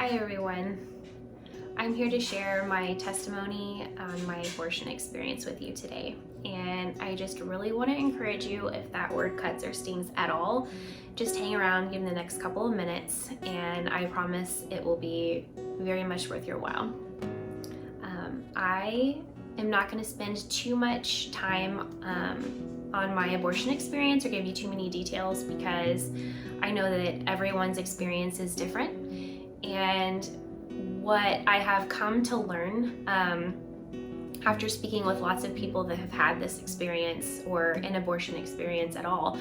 Hi everyone. I'm here to share my testimony on my abortion experience with you today. And I just really want to encourage you, if that word cuts or stings at all, just hang around, give them the next couple of minutes, and I promise it will be very much worth your while. I am not going to spend too much time on my abortion experience or give you too many details, because I know that everyone's experience is different. And what I have come to learn after speaking with lots of people that have had this experience or an abortion experience at all,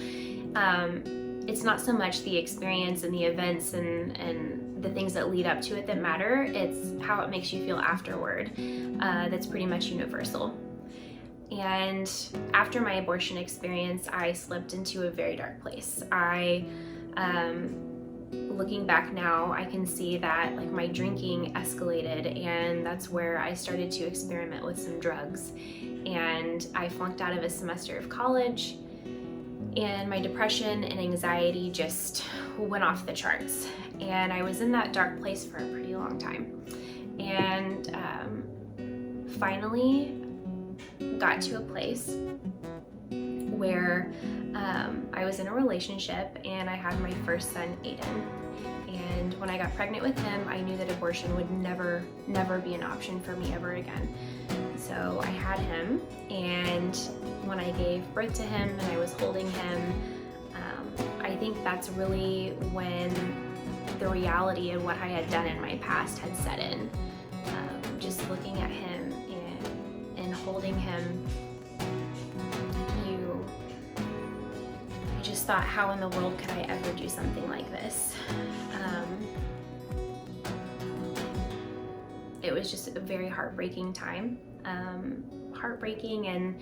it's not so much the experience and the events and the things that lead up to it that matter. It's how it makes you feel afterward. That's pretty much universal. And after my abortion experience, I slipped into a very dark place. Looking back now, I can see that my drinking escalated, and that's where I started to experiment with some drugs. And I flunked out of a semester of college, and my depression and anxiety just went off the charts. And I was in that dark place for a pretty long time. And finally got to a place where I was in a relationship and I had my first son, Aiden. And when I got pregnant with him, I knew that abortion would never be an option for me ever again. So I had him, and when I gave birth to him and I was holding him, I think that's really when the reality of what I had done in my past had set in. Just looking at him and holding him, I just thought, how in the world could I ever do something like this? It was just a very heartbreaking time. Heartbreaking and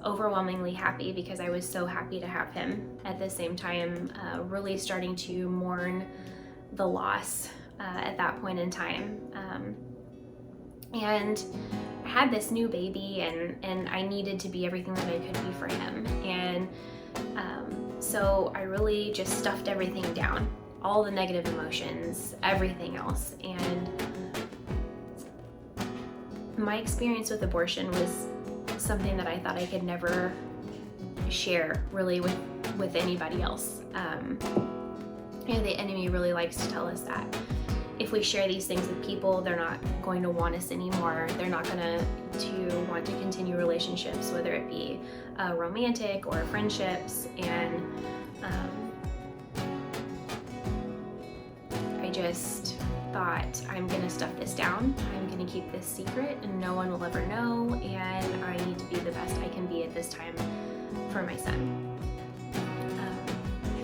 overwhelmingly happy, because I was so happy to have him. At the same time, really starting to mourn the loss at that point in time. And I had this new baby, and I needed to be everything that I could be for him. And so I really just stuffed everything down, all the negative emotions, everything else. And my experience with abortion was something that I thought I could never share really with anybody else. The enemy really likes to tell us that if we share these things with people, they're not going to want us anymore. They're not going to want to continue relationships, whether it be romantic or friendships. And I just thought, I'm going to stuff this down. I'm going to keep this secret, and no one will ever know. And I need to be the best I can be at this time for my son.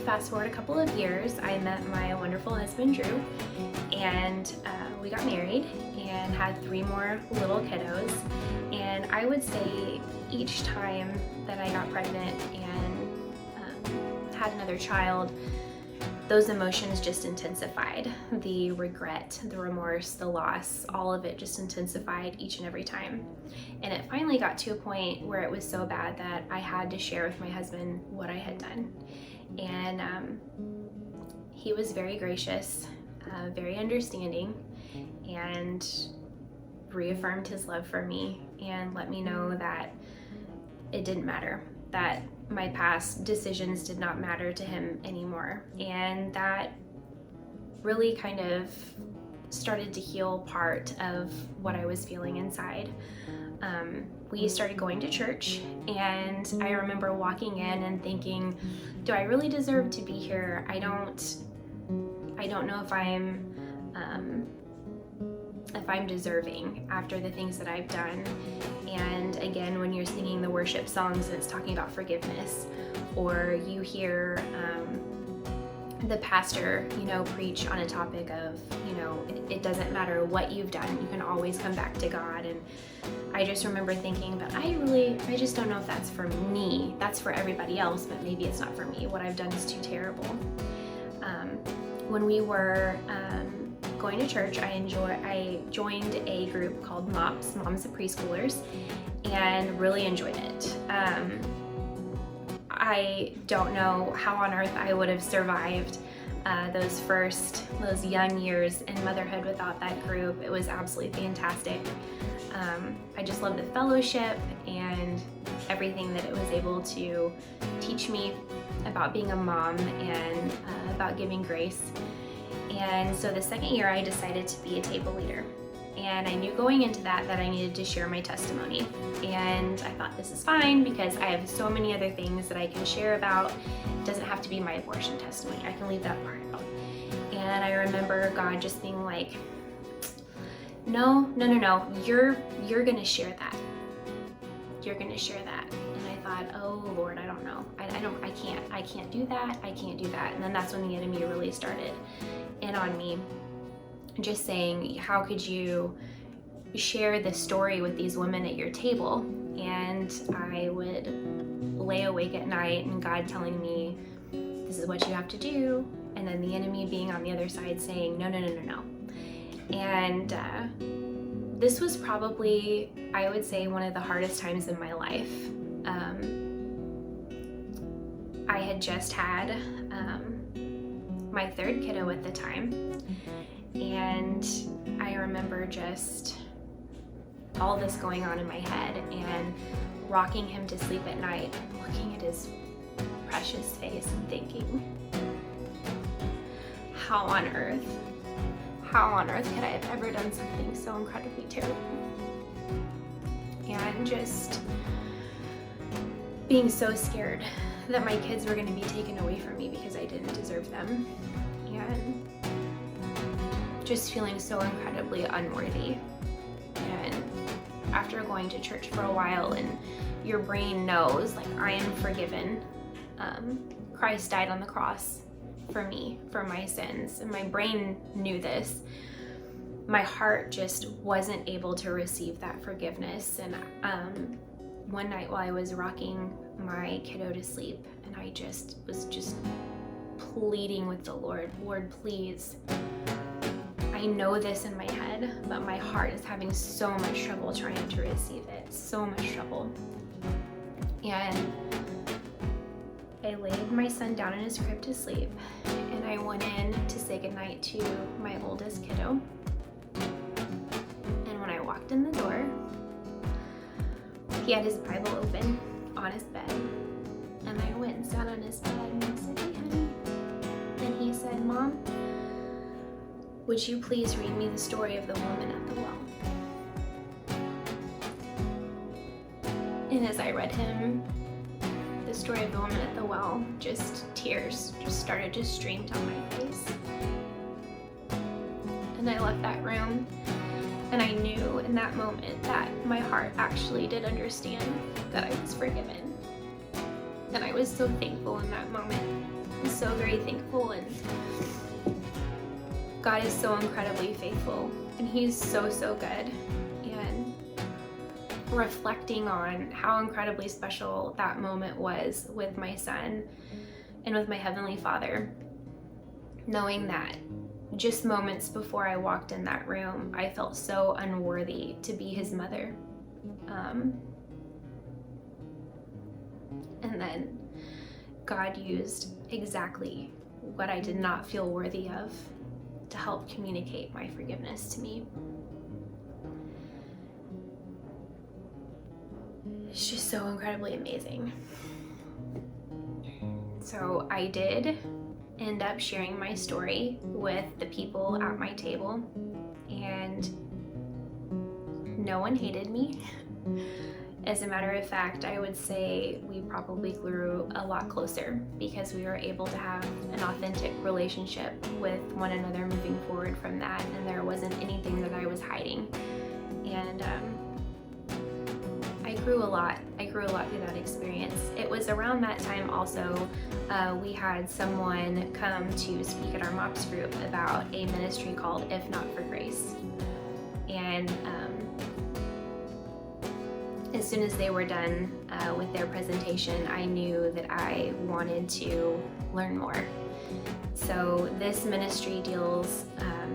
Fast forward a couple of years, I met my wonderful husband, Drew, and we got married and had 3 more little kiddos. And I would say each time that I got pregnant and had another child, those emotions just intensified. The regret, the remorse, the loss, all of it just intensified each and every time. And it finally got to a point where it was so bad that I had to share with my husband what I had done. And he was very gracious, very understanding, and reaffirmed his love for me and let me know that it didn't matter, that my past decisions did not matter to him anymore. And that really kind of started to heal part of what I was feeling inside. We started going to church, and I remember walking in and thinking, do I really deserve to be here? I don't know if I'm deserving after the things that I've done. And again, when you're singing the worship songs and it's talking about forgiveness, or you hear the pastor, preach on a topic of, it doesn't matter what you've done, you can always come back to God. And I just remember thinking, but I just don't know if that's for me. That's for everybody else, but maybe it's not for me. What I've done is too terrible. When we were going to church, I joined a group called MOPS, Moms of Preschoolers, and really enjoyed it. I don't know how on earth I would have survived those young years in motherhood without that group. It was absolutely fantastic. I just love the fellowship and everything that it was able to teach me about being a mom and about giving grace. And so the second year I decided to be a table leader. And I knew going into that I needed to share my testimony. And I thought, this is fine because I have so many other things that I can share about. It doesn't have to be my abortion testimony. I can leave that part out. And I remember God just being like, no, you're gonna share that. You're gonna share that. And I thought, oh Lord, I don't know. I can't do that. I can't do that. And then that's when the enemy really started in on me, just saying, how could you share this story with these women at your table? And I would lay awake at night and God telling me, this is what you have to do. And then the enemy being on the other side saying, no. And this was probably, I would say, one of the hardest times in my life. I had just had my third kiddo at the time. And I remember just all this going on in my head and rocking him to sleep at night and looking at his precious face and thinking, how on earth could I have ever done something so incredibly terrible? And just being so scared that my kids were going to be taken away from me because I didn't deserve them. And just feeling so incredibly unworthy. And after going to church for a while and your brain knows, like, I am forgiven. Christ died on the cross for me, for my sins. And my brain knew this. My heart just wasn't able to receive that forgiveness. And one night while I was rocking my kiddo to sleep, and I was pleading with the Lord, please. I know this in my head, but my heart is having so much trouble trying to receive it. So much trouble. And I laid my son down in his crib to sleep, and I went in to say goodnight to my oldest kiddo. And when I walked in the door, he had his Bible open on his bed. And I went and sat on his bed and I said, hey honey. And he said, Mom, would you please read me the story of the woman at the well? And as I read him the story of the woman at the well, just tears just started to stream down my face. And I left that room, and I knew in that moment that my heart actually did understand that I was forgiven. And I was so thankful in that moment. I was so very thankful, and God is so incredibly faithful, and He's so good. And reflecting on how incredibly special that moment was with my son and with my Heavenly Father, knowing that just moments before I walked in that room, I felt so unworthy to be his mother. And then God used exactly what I did not feel worthy of to help communicate my forgiveness to me. It's just so incredibly amazing. So I did end up sharing my story with the people at my table, and no one hated me. As a matter of fact, I would say we probably grew a lot closer because we were able to have an authentic relationship with one another moving forward from that, and there wasn't anything that I was hiding. And I grew a lot through that experience. It was around that time also, we had someone come to speak at our MOPS group about a ministry called If Not for Grace. And as soon as they were done with their presentation, I knew that I wanted to learn more. So this ministry deals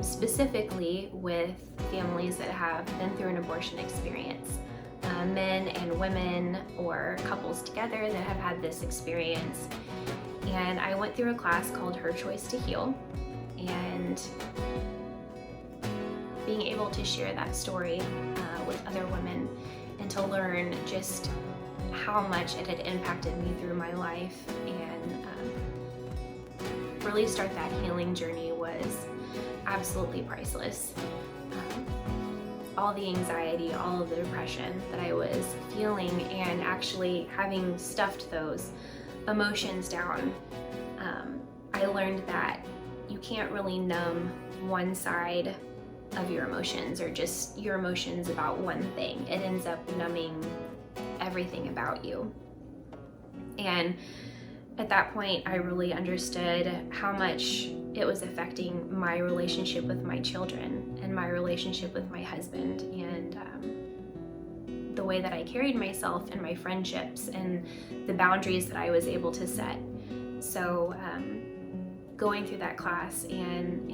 specifically with families that have been through an abortion experience. Men and women or couples together that have had this experience. And I went through a class called Her Choice to Heal, and being able to share that story with other women and to learn just how much it had impacted me through my life and really start that healing journey was absolutely priceless. All the anxiety, all of the depression that I was feeling, and actually having stuffed those emotions down, I learned that you can't really numb one side of your emotions or just your emotions about one thing. It ends up numbing everything about you. And at that point, I really understood how much it was affecting my relationship with my children and my relationship with my husband, and the way that I carried myself and my friendships and the boundaries that I was able to set. So going through that class and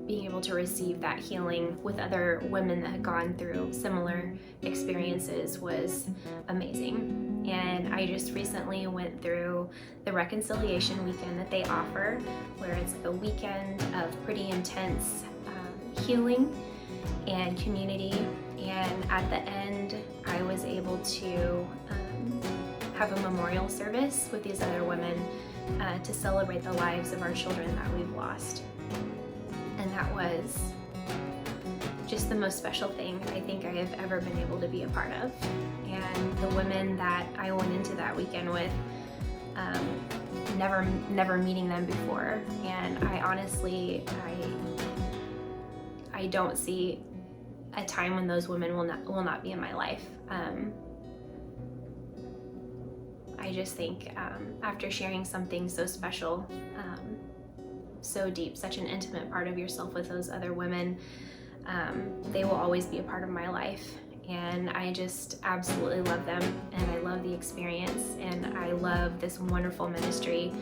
being able to receive that healing with other women that had gone through similar experiences was amazing. And I just recently went through the reconciliation weekend that they offer, where it's like a weekend of pretty intense healing and community. And at the end, I was able to have a memorial service with these other women to celebrate the lives of our children that we've lost. And that was just the most special thing I think I have ever been able to be a part of. And the women that I went into that weekend with, never meeting them before. And I honestly, I don't see a time when those women will not be in my life. I just think after sharing something so special, so deep, such an intimate part of yourself with those other women, they will always be a part of my life. And I just absolutely love them, and I love the experience, and I love this wonderful ministry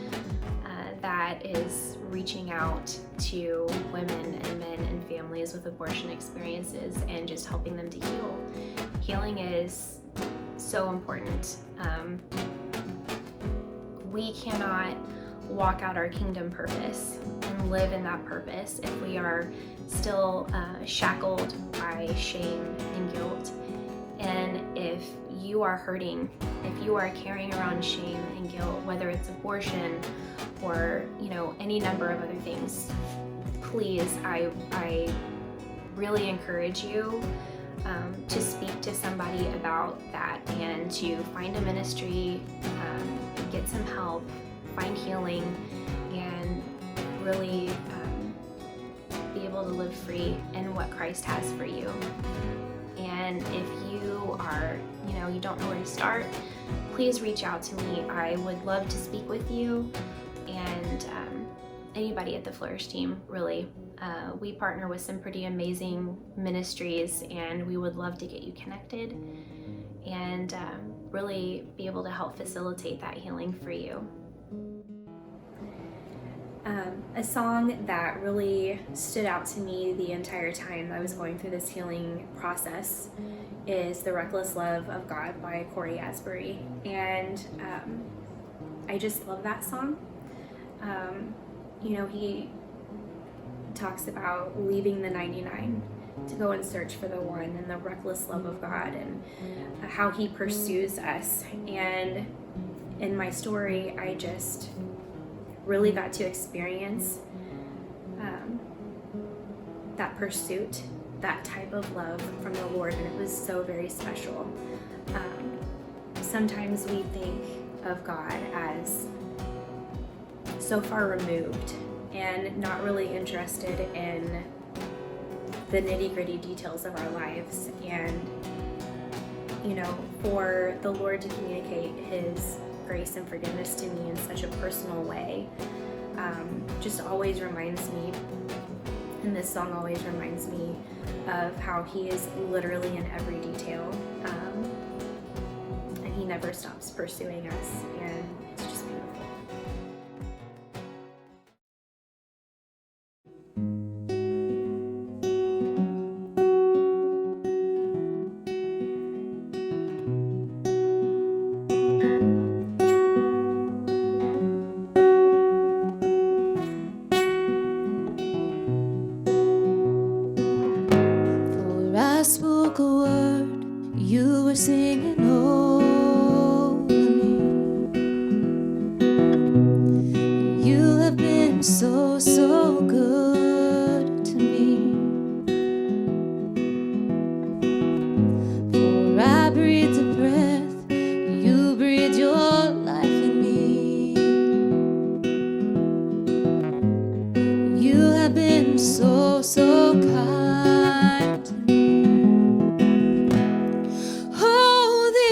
that is reaching out to women and men and families with abortion experiences and just helping them to heal. Healing is so important. We cannot walk out our kingdom purpose and live in that purpose if we are still shackled by shame and guilt. And if you are hurting, if you are carrying around shame and guilt, whether it's abortion or any number of other things, please, I really encourage you to speak to somebody about that and to find a ministry, get some help, find healing, and really be able to live free in what Christ has for you. And if you are, you don't know where to start, please reach out to me. I would love to speak with you, and anybody at the Flourish team, really. We partner with some pretty amazing ministries, and we would love to get you connected and really be able to help facilitate that healing for you. A song that really stood out to me the entire time I was going through this healing process is The Reckless Love of God by Cory Asbury. And I just love that song. He talks about leaving the 99 to go and search for the one, and the reckless love of God, and how he pursues us. And in my story, I just really got to experience that pursuit, that type of love from the Lord, and it was so very special. Sometimes we think of God as so far removed and not really interested in the nitty-gritty details of our lives. And for the Lord to communicate his grace and forgiveness to me in such a personal way just always reminds me, and this song always reminds me, of how he is literally in every detail, and he never stops pursuing us, and it's just beautiful. You were singing over me. You have been so, so good to me. For I breathed a breath, you breathed your life in me. You have been so, so kind to me. Oh, the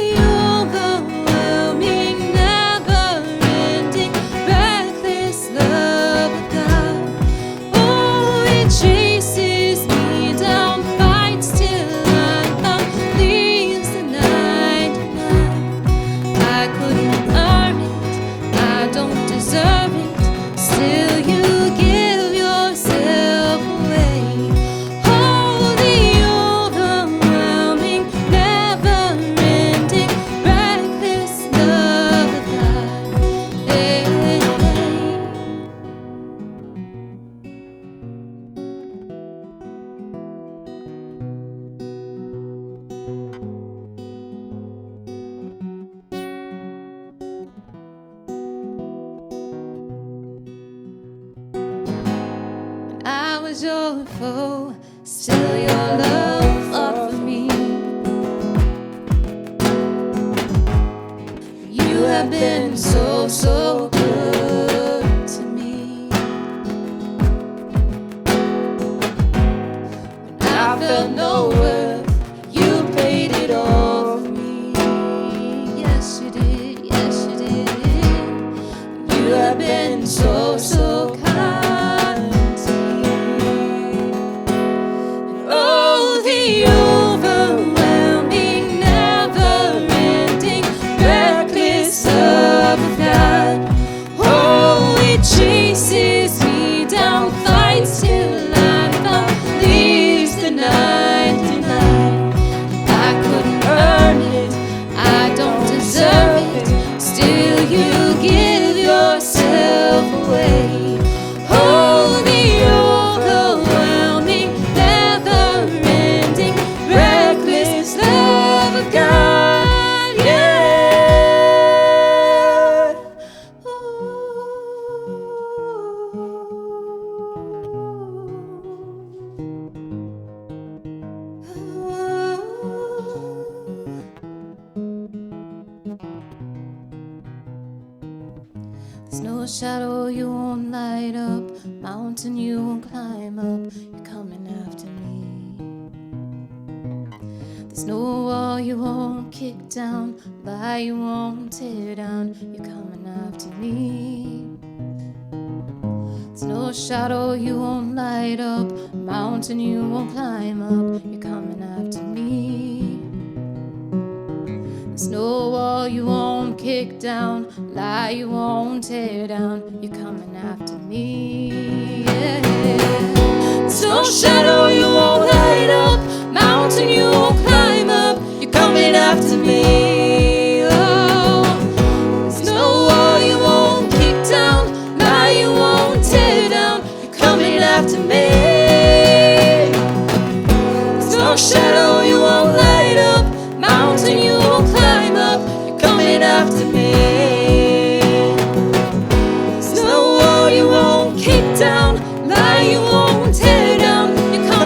overwhelming, never-ending, reckless love of God. Oh, it chases me down, fights till I'm found, leaves the 99. I couldn't earn it, I don't deserve it, still you give yourself away. Oh, the overwhelming, never-ending, reckless love of God. Hey, hey, hey. I was your foe, still your love fought for me. You have been so, so good to me. When I felt no worth, you paid it all for me. Yes, you did, yes, you did. You have been so, so kind to me. Oh, the overwhelming, never-ending, reckless love of God. Oh, it chases me down, fights till I'm found, leaves the 99. I couldn't earn it, I don't deserve it, still you give yourself away. Oh, the overwhelming, never-ending, reckless love of God, yeah. There's no shadow you won't light up, mountain you won't climb up, you're coming after me. There's no wall you won't kick down, lie you won't tear down, you're coming after me. There's no shadow you won't light up, mountain you won't climb up, you're coming after me. There's no wall you won't kick down, lie you won't tear down, you're coming after me, yeah. There's no shadow you won't light up, mountain you won't climb up, you're coming after me, oh. There's no wall you won't kick down, lie you won't tear down, you're coming after me. There's no shadow you won't light up, mountain you won't climb up, you're coming after me. There's no wall you won't kick down, lie you won't tear down, you're coming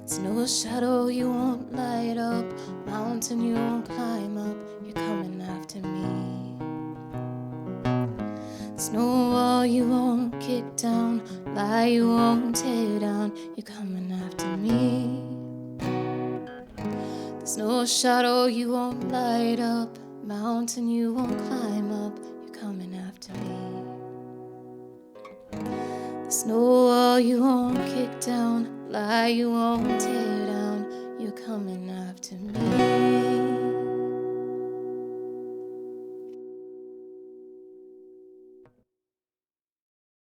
There's no shadow you won't light up, mountain you won't climb up, you're coming after me. There's no wall you won't kick down, lie you won't tear down, you're coming after me. There's no shadow you won't light up, mountain you won't climb up, you're coming after me. There's no wall you won't kick down, lie you won't tear down, you're coming after me.